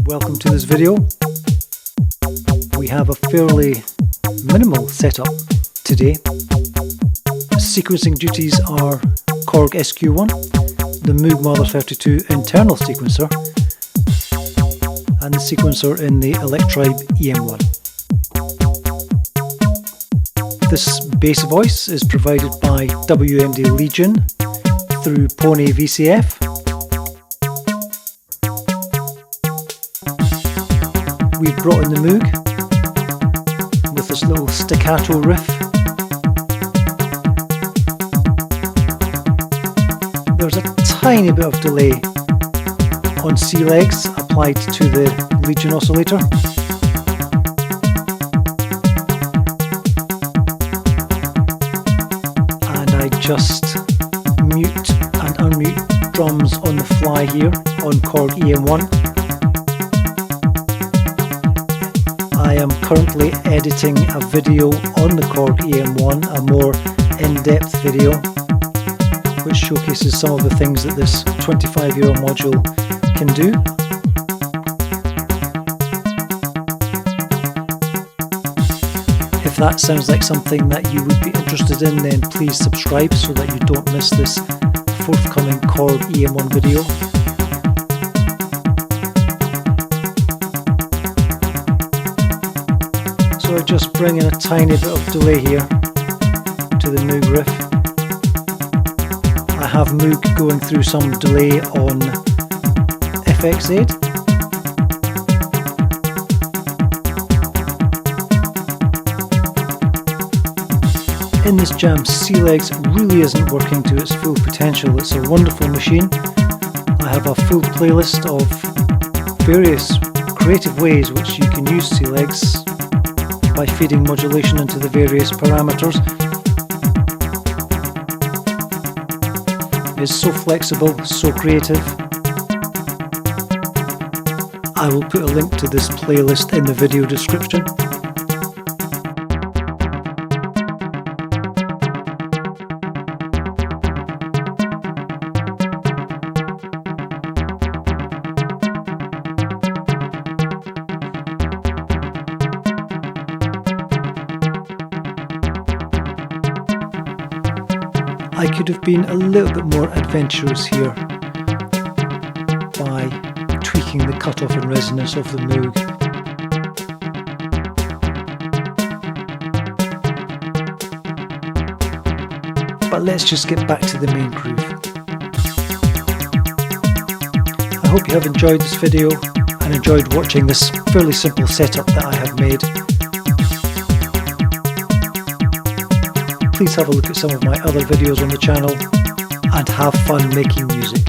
Welcome to this video. We have a fairly minimal setup today. Sequencing duties are Korg SQ-1, the Moog Mother-32 internal sequencer, and the sequencer in the Intellijel EM-1. This bass voice is provided by WMD Legion through Pony VCF. We've brought in the Moog with this little staccato riff. There's a tiny bit of delay on Sealegs applied to the Legion oscillator. And I just mute and unmute drums on the fly here on Korg EM-1. I am currently editing a video on the Korg EM-1, a more in-depth video, which showcases some of the things that this 25-euro module can do. If that sounds like something that you would be interested in, then please subscribe so that you don't miss this forthcoming Korg EM-1 video. So I just bring in a tiny bit of delay here to the Moog riff. I have Moog going through some delay on FX8. In this jam, Sealegs really isn't working to its full potential. It's a wonderful machine. I have a full playlist of various creative ways which you can use Sealegs by feeding modulation into the various parameters. It's so flexible, so creative. I will put a link to this playlist in the video description. I could have been a little bit more adventurous here by tweaking the cutoff and resonance of the Moog. But let's just get back to the main groove. I hope you have enjoyed this video and enjoyed watching this fairly simple setup that I have made. Please have a look at some of my other videos on the channel and have fun making music.